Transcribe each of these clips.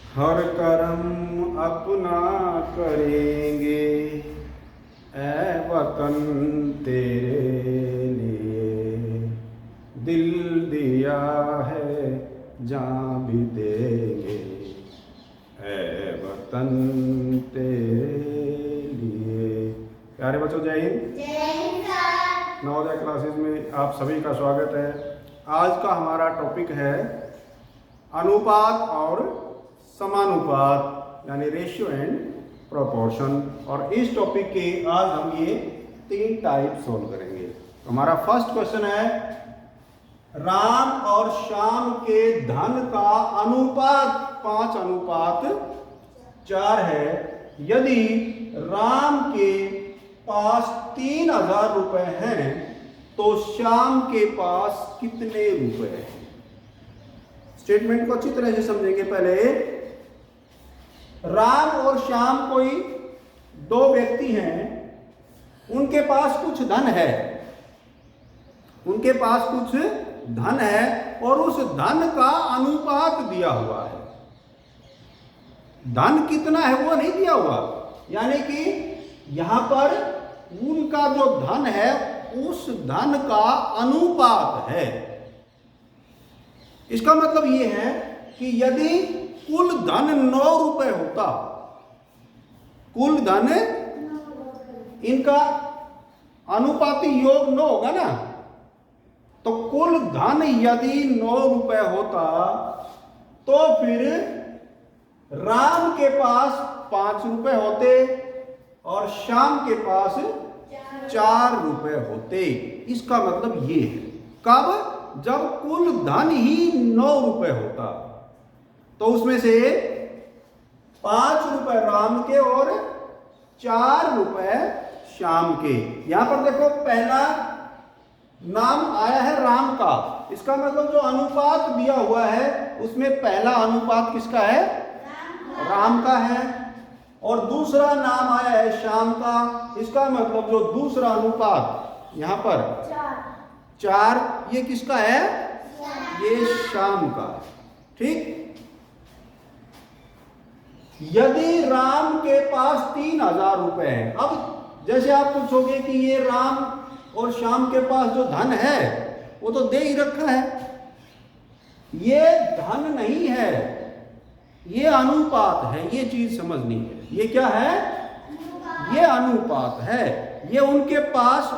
हर कर्म अपना करेंगे, ऐ वतन तेरे लिए। दिल दिया है जान भी देंगे, ऐ वतन तेरे लिए। प्यारे बच्चों, जय हिंद। नवोदय क्लासेस में आप सभी का स्वागत है। आज का हमारा टॉपिक है अनुपात और समानुपात, यानी रेशियो एंड प्रोपोर्शन। और इस टॉपिक के आज हम ये 3 टाइप सोल्व करेंगे। तो हमारा फर्स्ट क्वेश्चन है, राम और श्याम के धन का अनुपात 5:4 है। यदि राम के पास 3000 रुपए हैं तो श्याम के पास कितने रुपए हैं? स्टेटमेंट को अच्छी तरह से समझेंगे। पहले राम और श्याम कोई 2 व्यक्ति हैं, उनके पास कुछ धन है, उनके पास कुछ धन है और उस धन का अनुपात दिया हुआ है। धन कितना है वो नहीं दिया हुआ, यानी कि यहां पर उनका जो धन है उस धन का अनुपात है। इसका मतलब ये है कि यदि कुल धन 9 रुपए होता, कुल धन इनका अनुपाती योग 9 होगा ना, तो कुल धन यदि 9 रुपए होता तो फिर राम के पास 5 रुपए होते और श्याम के पास 4 रुपए होते। इसका मतलब ये है, कब? जब कुल धन ही 9 रुपए होता तो उसमें से 5 रुपए राम के और 4 रुपए श्याम के। यहां पर देखो, पहला नाम आया है राम का, इसका मतलब जो अनुपात दिया हुआ है उसमें पहला अनुपात किसका है? राम का है। और दूसरा नाम आया है श्याम का, इसका मतलब जो दूसरा अनुपात यहां पर 4, ये किसका है? ये श्याम का। ठीक। यदि राम के पास 3000 रुपए है, अब जैसे आप पूछोगे कि ये राम और श्याम के पास जो धन है वो तो दे ही रखा है, ये धन नहीं है, ये अनुपात है। ये चीज समझनी है। ये क्या है? ये अनुपात है। ये उनके पास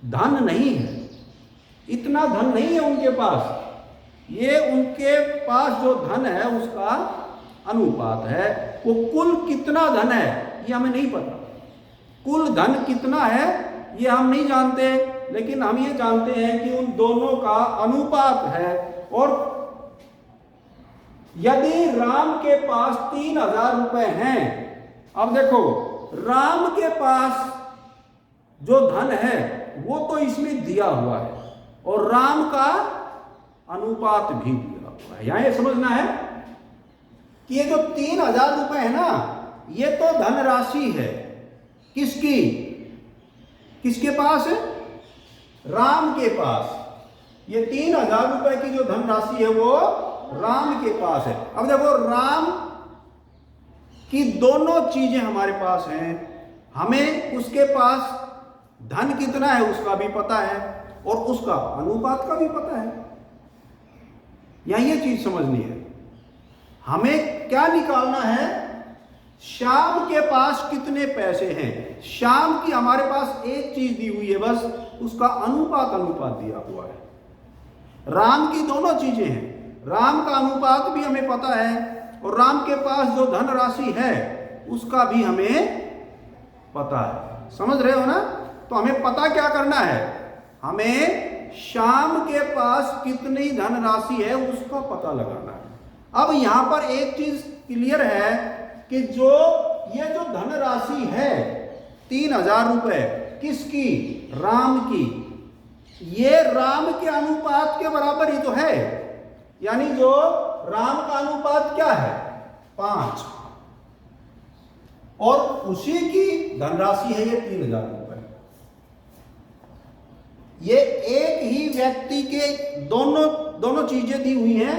धन नहीं है, इतना धन नहीं है उनके पास। ये उनके पास जो धन है उसका अनुपात है। वो कुल कितना धन है ये हमें नहीं पता। कुल धन कितना है ये हम नहीं जानते, लेकिन हम ये जानते हैं कि उन दोनों का अनुपात है। और यदि राम के पास 3000 रुपए हैं, अब देखो राम के पास जो धन है वो तो इसमें दिया हुआ है और राम का अनुपात भी दिया हुआ है। यहां ये समझना है कि ये जो 3000 रुपए है ना, ये तो धनराशि है। किसकी? किसके पास है? राम के पास। ये 3000 रुपए की जो धनराशि है वो राम के पास है। अब देखो, राम की दोनों चीजें हमारे पास हैं। हमें उसके पास धन कितना है उसका भी पता है और उसका अनुपात का भी पता है। यहां ये चीज समझनी है। हमें क्या निकालना है? श्याम के पास कितने पैसे हैं। श्याम की हमारे पास एक चीज दी हुई है, बस उसका अनुपात दिया हुआ है। राम की दोनों चीजें हैं, राम का अनुपात भी हमें पता है और राम के पास जो धनराशि है उसका भी हमें पता है। समझ रहे हो ना? तो हमें पता क्या करना है? हमें श्याम के पास कितनी धनराशि है उसका पता लगाना है। अब यहां पर एक चीज क्लियर है कि ये जो धनराशि है 3000 रुपए, किसकी? राम की। ये राम के अनुपात के बराबर ही तो है, यानी जो राम का अनुपात क्या है? 5, और उसी की धनराशि है ये 3000 रुपए। ये एक ही व्यक्ति के दोनों चीजें दी हुई हैं,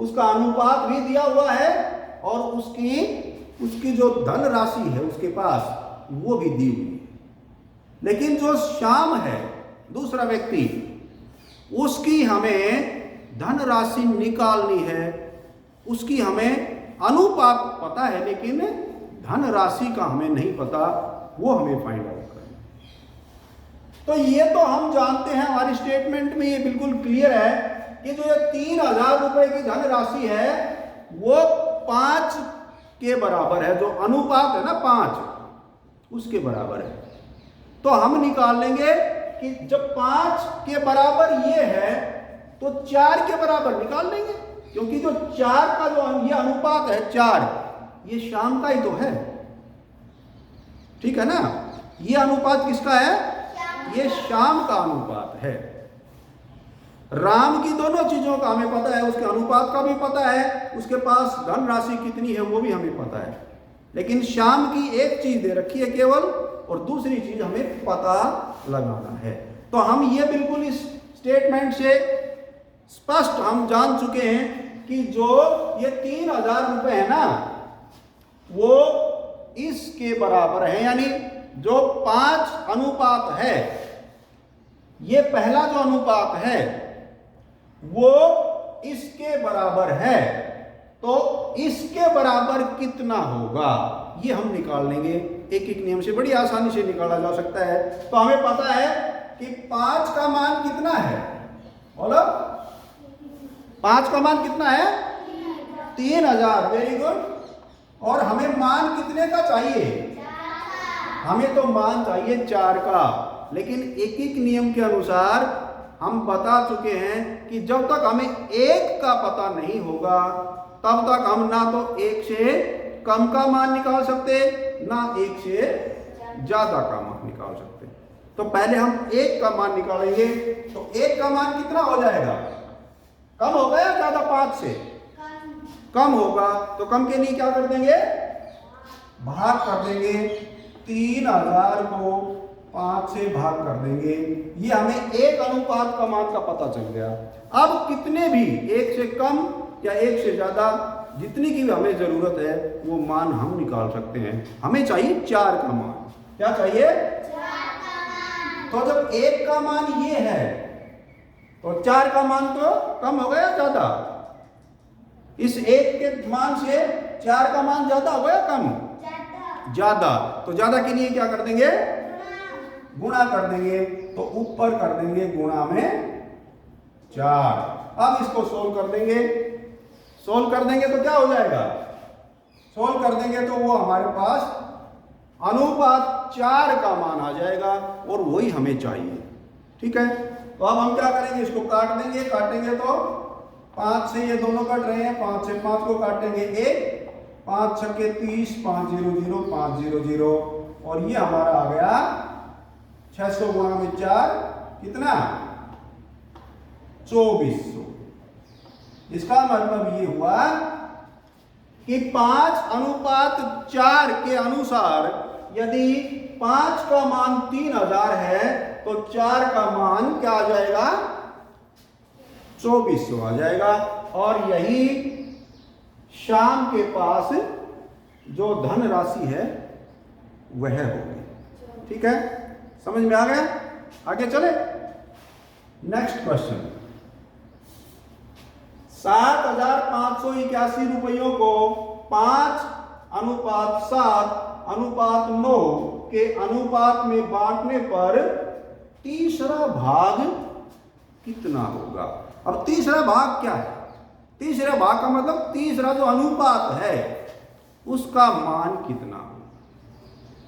उसका अनुपात भी दिया हुआ है और उसकी जो धन राशि है उसके पास वो भी दी हुई है। लेकिन जो श्याम है दूसरा व्यक्ति, उसकी हमें धन राशि निकालनी है, उसकी हमें अनुपात पता है लेकिन धन राशि का हमें नहीं पता, वो हमें फाइंड आउट करना। तो ये तो हम जानते हैं, हमारी स्टेटमेंट में ये बिल्कुल क्लियर है कि जो ये 3000 रुपए की धन राशि है वो 5 के बराबर है, जो अनुपात है ना 5 उसके बराबर है। तो हम निकाल लेंगे कि जब 5 के बराबर ये है तो 4 के बराबर निकाल लेंगे, क्योंकि जो 4 का जो ये अनुपात है 4, ये श्याम का ही तो है, ठीक है ना। ये अनुपात किसका है? ये श्याम का अनुपात है। राम की दोनों चीजों का हमें पता है, उसके अनुपात का भी पता है, उसके पास धन राशि कितनी है वो भी हमें पता है, लेकिन श्याम की एक चीज दे रखी है केवल, और दूसरी चीज हमें पता लगाना है। तो हम ये बिल्कुल इस स्टेटमेंट से स्पष्ट हम जान चुके हैं कि जो ये 3000 रुपए है ना वो इसके बराबर है, यानी जो 5 अनुपात है, ये पहला जो अनुपात है वो इसके बराबर है, तो इसके बराबर कितना होगा ये हम निकाल लेंगे। एक एक नियम से बड़ी आसानी से निकाला जा सकता है। तो हमें पता है कि 5 का मान कितना है, बोलो 5 का मान कितना है? 3000, वेरी गुड। और हमें मान कितने का चाहिए? हमें तो मान चाहिए 4 का, लेकिन एक एक नियम के अनुसार हम बता चुके हैं कि जब तक हमें 1 का पता नहीं होगा तब तक हम ना तो 1 से कम का मान निकाल सकते, ना 1 से ज्यादा का मान निकाल सकते। तो पहले हम 1 का मान निकालेंगे। तो 1 का मान कितना हो जाएगा? कम होगा या ज्यादा? 5 से कम होगा। तो कम के लिए क्या कर देंगे? भाग कर देंगे। 3000 को 5 से भाग कर देंगे। ये हमें 1 अनुपात का मान का पता चल गया। अब कितने भी 1 से कम या 1 से ज्यादा, जितनी की भी हमें जरूरत है वो मान हम निकाल सकते हैं। हमें चाहिए 4 का मान। क्या चाहिए? 4 का मान। तो जब 1 का मान ये है तो 4 का मान तो कम हो गया ज्यादा? इस 1 के मान से 4 का मान ज्यादा हो गया कम? ज्यादा। तो ज्यादा के लिए क्या कर देंगे? गुणा कर देंगे। तो ऊपर कर देंगे गुणा में 4। अब इसको सोल्व कर देंगे। सोल्व कर देंगे तो क्या हो जाएगा? सोल्व कर देंगे तो वो हमारे पास अनुपात 4 का मान आ जाएगा, और वही हमें चाहिए। ठीक है, तो अब हम क्या करेंगे? इसको काट देंगे। काटेंगे तो 5 से ये दोनों कट रहे हैं, 5 से 5 को काटेंगे 1, 5 छक्के 30, 5 0 0 5 0 0, और ये हमारा आ गया 600 गुणा में 4 कितना? 2400। इसका मतलब ये हुआ कि 5 अनुपात 4 के अनुसार यदि 5 का मान 3000 है तो 4 का मान क्या आ जाएगा? 2400 आ जाएगा। और यही श्याम के पास जो धन राशि है वह होगी। ठीक है, समझ में आ गया? आगे चले। Next question. 7581 रुपयों को 5 अनुपात 7 अनुपात 9 के अनुपात में बांटने पर तीसरा भाग कितना होगा? अब तीसरा भाग क्या है? तीसरे भाग का मतलब तीसरा जो अनुपात है उसका मान कितना होगा?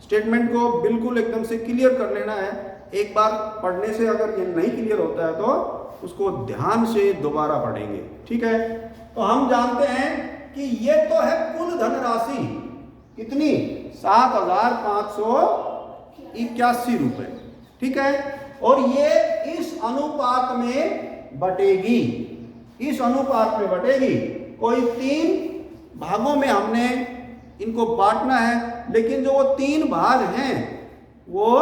स्टेटमेंट को बिल्कुल एकदम से क्लियर कर लेना है। एक बार पढ़ने से अगर ये नहीं क्लियर होता है तो उसको ध्यान से दोबारा पढ़ेंगे। ठीक है, तो हम जानते हैं कि ये तो है कुल धनराशि कितनी? 7581 रुपए। ठीक है, और ये इस अनुपात में बटेगी। इस अनुपात में बटेगी। कोई 3 भागों में हमने इनको बांटना है, लेकिन जो वो 3 भाग हैं वो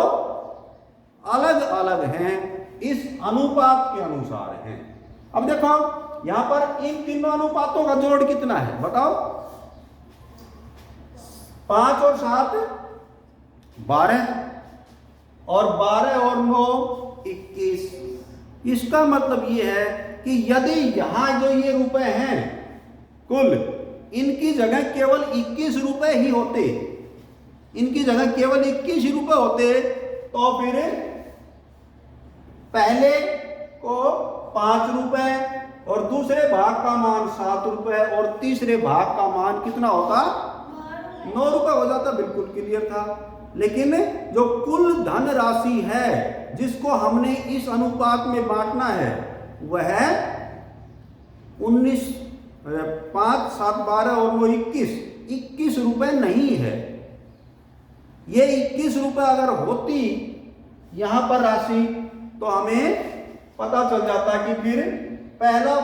अलग अलग हैं, इस अनुपात के अनुसार हैं। अब देखो यहां पर इन तीनों अनुपातों का जोड़ कितना है बताओ? 5 और 7 12, और 12 और 9 21। इसका मतलब ये है कि यदि यहां जो ये रुपए हैं कुल, इनकी जगह केवल 21 रुपए ही होते, इनकी जगह केवल 21 रुपए होते, तो फिर पहले को 5 रुपए और दूसरे भाग का मान 7 रुपए और तीसरे भाग का मान कितना होता? 9 रुपए हो जाता। बिल्कुल क्लियर था। लेकिन जो कुल धन राशि है जिसको हमने इस अनुपात में बांटना है वह 19, 5, 7, 12 और 9 21 रुपए नहीं है। ये 21 रुपए अगर होती यहां पर राशि तो हमें पता चल जाता कि फिर पहला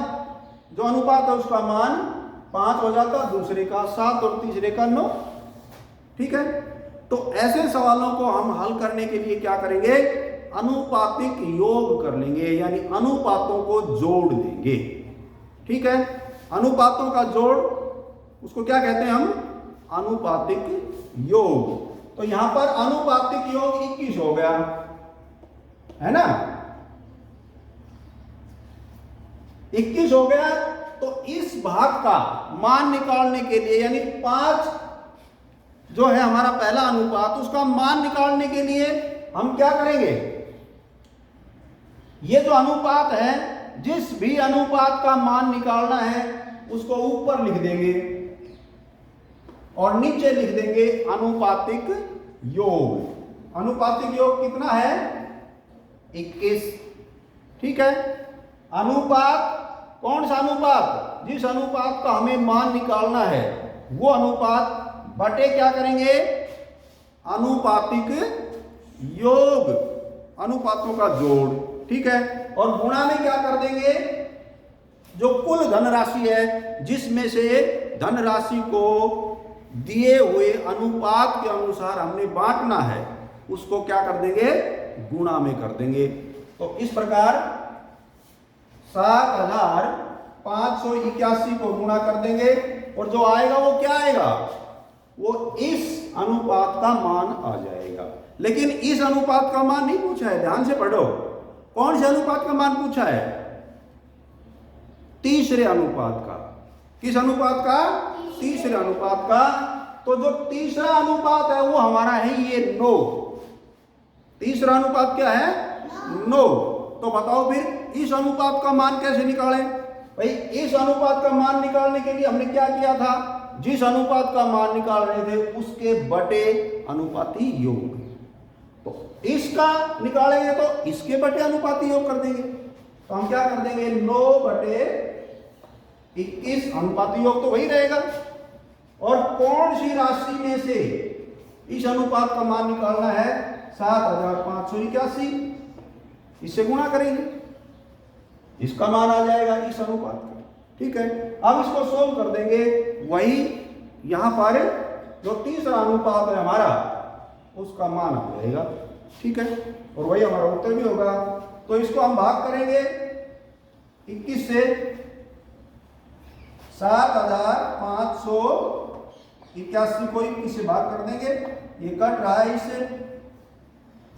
जो अनुपात है उसका मान 5 हो जाता, दूसरे का 7 और तीसरे का 9। ठीक है, तो ऐसे सवालों को हम हल करने के लिए क्या करेंगे? अनुपातिक योग कर लेंगे, यानी अनुपातों को जोड़ देंगे। ठीक है, अनुपातों का जोड़ उसको क्या कहते हैं हम? अनुपातिक योग। तो यहां पर अनुपातिक योग 21 हो गया, है ना? 21 हो गया। तो इस भाग का मान निकालने के लिए, यानी 5 जो है हमारा पहला अनुपात, उसका मान निकालने के लिए हम क्या करेंगे? ये जो अनुपात है, जिस भी अनुपात का मान निकालना है उसको ऊपर लिख देंगे और नीचे लिख देंगे अनुपातिक योग। अनुपातिक योग कितना है? 21। ठीक है, अनुपात कौन सा अनुपात? जिस अनुपात का हमें मान निकालना है वो अनुपात बटे क्या करेंगे? अनुपातिक योग, अनुपातों का जोड़। ठीक है, और गुणा में क्या कर देंगे? जो कुल धनराशि है जिसमें से धनराशि को दिए हुए अनुपात के अनुसार हमने बांटना है उसको क्या कर देंगे? गुणा में कर देंगे। तो इस प्रकार 7581 को गुणा कर देंगे और जो आएगा वो क्या आएगा? वो इस अनुपात का मान आ जाएगा। लेकिन इस अनुपात का मान नहीं पूछा है, ध्यान से पढ़ो। कौन से अनुपात का मान पूछा है? तीसरे अनुपात का। किस अनुपात का? तीसरे अनुपात का। तो जो तीसरा अनुपात है वो हमारा है ये 9। तीसरा अनुपात क्या है? 9। तो बताओ फिर इस अनुपात का मान कैसे निकालें? भाई इस अनुपात का मान निकालने के लिए हमने क्या किया था? जिस अनुपात का मान निकाल रहे थे उसके बटे अनुपाती योग। तो इसका निकालेंगे तो इसके बटे अनुपाती योग कर देंगे। तो हम क्या कर देंगे? 9 बटे 21 अनुपाती योग तो वही रहेगा। और कौन सी राशि में से इस अनुपात का मान निकालना है? 7581। इससे गुणा करेंगे, इसका मान आ जाएगा इस अनुपात का। ठीक है, अब इसको सोल्व कर देंगे। वही यहां पर जो तीसरा अनुपात है हमारा उसका मान आ जाएगा। ठीक है, और वही हमारा उत्तर भी होगा। तो इसको हम भाग करेंगे 21 से। 7581 को 21 से भाग कर देंगे, ये कट रहा है इससे।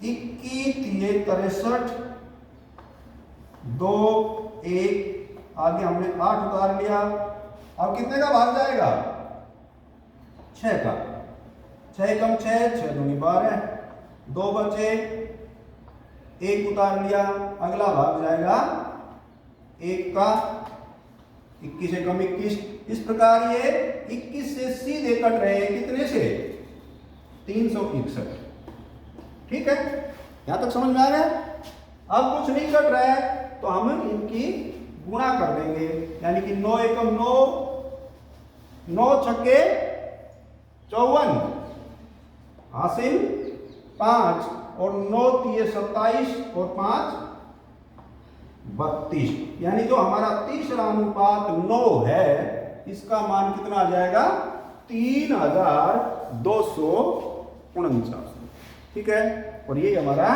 21 3 63 2 1, आगे हमने 8 उतार लिया। अब कितने का भाग जाएगा? 6 का। 6 कम 6, 6 दूनी 12, 2 बचे, 1 उतार लिया। अगला भाग जाएगा 1 का। 21 से कम 21। इस प्रकार ये 21 से सीधे कट रहे हैं कितने से? 361। ठीक है, यहां तक समझ में आ गया? अब कुछ नहीं कट रहा है तो हम इनकी गुणा कर देंगे, यानी कि 9 एकम 9, 9 छक्के 54, हासिल 5, और 9 तिये 27 और 5 32। यानी जो हमारा तीसरा अनुपात 9 है इसका मान कितना आ जाएगा? 3249। ठीक है, और ये हमारा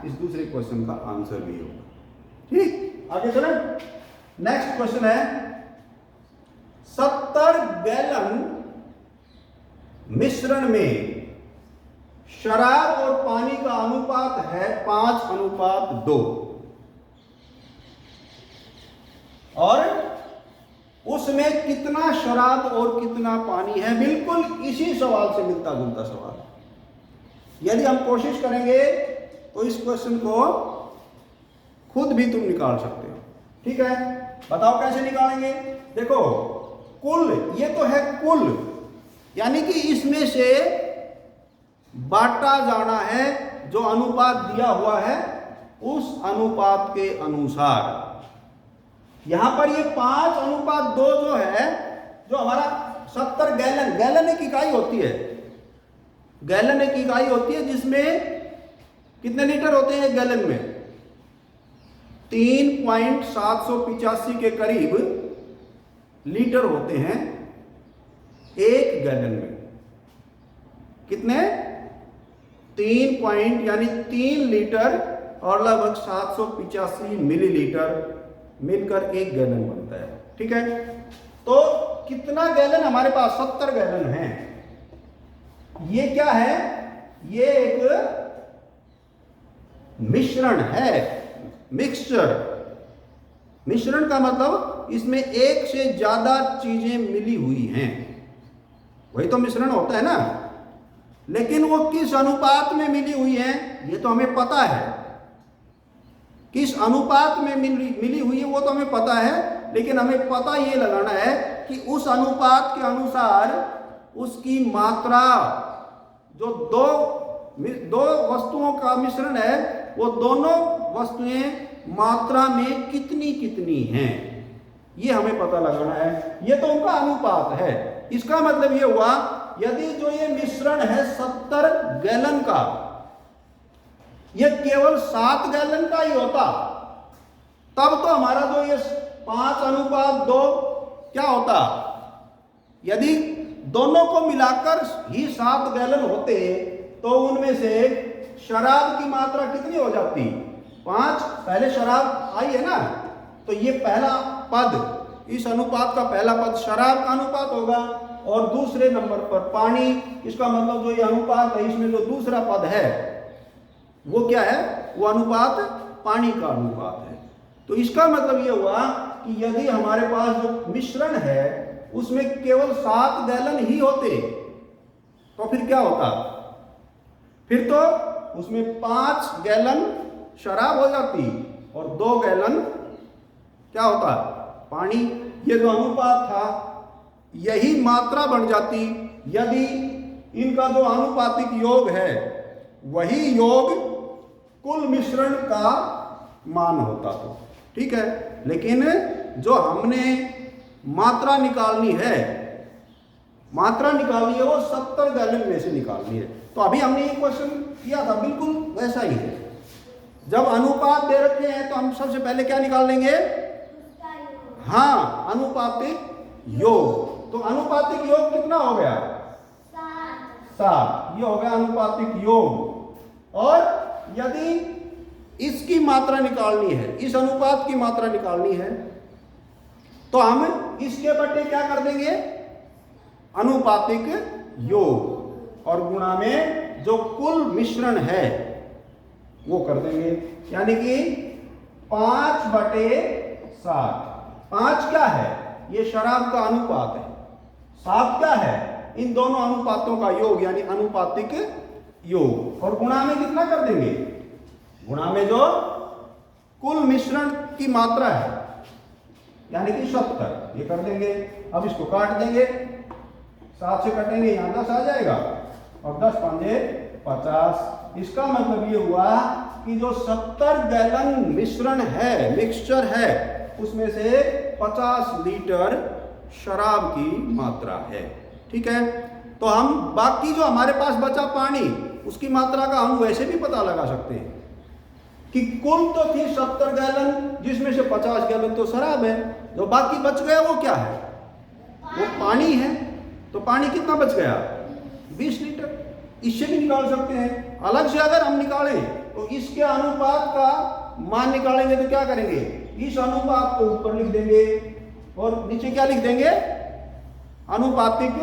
इस दूसरे क्वेश्चन का आंसर भी होगा। ठीक, आगे चलें। नेक्स्ट क्वेश्चन है 70 गैलन मिश्रण में शराब और पानी का अनुपात है 5:2 और उसमें कितना शराब और कितना पानी है। बिल्कुल इसी सवाल से मिलता जुलता सवाल। यदि हम कोशिश करेंगे तो इस क्वेश्चन को खुद भी तुम निकाल सकते हो। ठीक है, बताओ कैसे निकालेंगे। देखो कुल, ये तो है कुल, यानी कि इसमें से बांटा जाना है जो अनुपात दिया हुआ है उस अनुपात के अनुसार। यहां पर ये 5:2 जो है, जो हमारा 70 गैलन, गैलन एक इकाई होती है, गैलन एक इकाई होती है जिसमें कितने लीटर होते हैं एक गैलन में? 3.785 के करीब लीटर होते हैं एक गैलन में। कितने? 3 लीटर और लगभग 785 मिलीलीटर मिलकर एक गैलन बनता है। ठीक है, तो कितना गैलन हमारे पास? 70 गैलन है। ये क्या है? ये एक मिश्रण है, मिक्सचर। मिश्रण का मतलब इसमें एक से ज्यादा चीजें मिली हुई हैं, वही तो मिश्रण होता है ना। लेकिन वो किस अनुपात में मिली हुई है ये तो हमें पता है, किस अनुपात में मिली हुई है वो तो हमें पता है, लेकिन हमें पता ये लगाना है कि उस अनुपात के अनुसार उसकी मात्रा, जो दो वस्तुओं का मिश्रण है, वो दोनों वस्तुएं मात्रा में कितनी कितनी हैं, ये हमें पता लगाना है। ये तो उनका अनुपात है। इसका मतलब ये हुआ, यदि जो ये मिश्रण है 70 गैलन का, ये केवल 7 गैलन का ही होता, तब तो हमारा जो ये 5:2 क्या होता? यदि दोनों को मिलाकर ही 7 गैलन होते तो उनमें से शराब की मात्रा कितनी हो जाती? 5। पहले शराब आई है ना, तो ये पहला पद, इस अनुपात का पहला पद शराब का अनुपात होगा और दूसरे नंबर पर पानी। इसका मतलब जो ये अनुपात है, इसमें जो दूसरा पद है वो क्या है? वो अनुपात पानी का अनुपात है। तो इसका मतलब ये हुआ कि यदि हमारे पास जो मिश्रण है उसमें केवल 7 गैलन ही होते तो फिर क्या होता? फिर तो उसमें 5 गैलन शराब हो जाती और 2 गैलन क्या होता? पानी। ये जो अनुपात था यही मात्रा बन जाती यदि इनका जो आनुपातिक योग है वही योग कुल मिश्रण का मान होता। तो ठीक है, लेकिन जो हमने मात्रा निकालनी है, मात्रा निकालनी है वो 70 गैलन में से निकालनी है। तो अभी हमने ये क्वेश्चन किया था, बिल्कुल वैसा ही है। जब अनुपात दे रखे हैं तो हम सबसे पहले क्या निकाल लेंगे? हाँ, अनुपातिक योग। तो अनुपातिक योग कितना हो गया? 7। ये हो गया अनुपातिक योग। और यदि इसकी मात्रा निकालनी है, इस अनुपात की मात्रा निकालनी है, तो हम इसके बटे क्या कर देंगे? अनुपातिक योग और गुणा में जो कुल मिश्रण है वो कर देंगे, यानी कि 5/7। 5 क्या है? ये शराब का अनुपात है। 7 क्या है? इन दोनों अनुपातों का योग, यानी अनुपातिक योग। और गुणा में कितना कर देंगे? गुणा में जो कुल मिश्रण की मात्रा है, यानी कि 70, ये कर देंगे। अब इसको काट देंगे, 7 से कटेंगे, यहां 10 आ जाएगा और 10 पंजे 50। इसका मतलब ये हुआ कि जो 70 गैलन मिश्रण है, मिक्सचर है, उसमें से 50 लीटर शराब की मात्रा है। ठीक है, तो हम बाकी जो हमारे पास बचा पानी, उसकी मात्रा का हम वैसे भी पता लगा सकते हैं कि कुल तो थी 70 गैलन, जिसमें से 50 गैलन तो शराब है, जो बाकी बच गया वो क्या है? वो पानी है। तो पानी कितना बच गया? 20 लीटर। इससे भी निकाल सकते हैं। अलग से अगर हम निकालें तो इसके अनुपात का मान निकालेंगे तो क्या करेंगे? इस अनुपात को ऊपर लिख देंगे और नीचे क्या लिख देंगे, अनुपातिक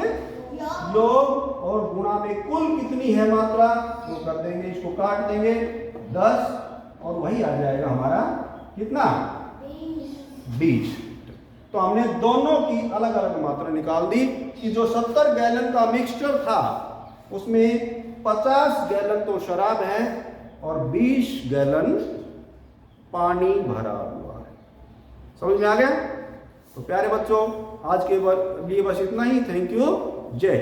योग और गुणा में कुल कितनी है मात्रा वो कर देंगे, इसको काट देंगे 10 और वही आ जाएगा हमारा कितना 20। तो हमने दोनों की अलग अलग मात्रा निकाल दी कि जो 70 गैलन का मिक्सचर था उसमें 50 गैलन तो शराब है और 20 गैलन पानी भरा हुआ है। समझ में आ गया? तो प्यारे बच्चों आज के लिए बस इतना ही। Thank you. जय।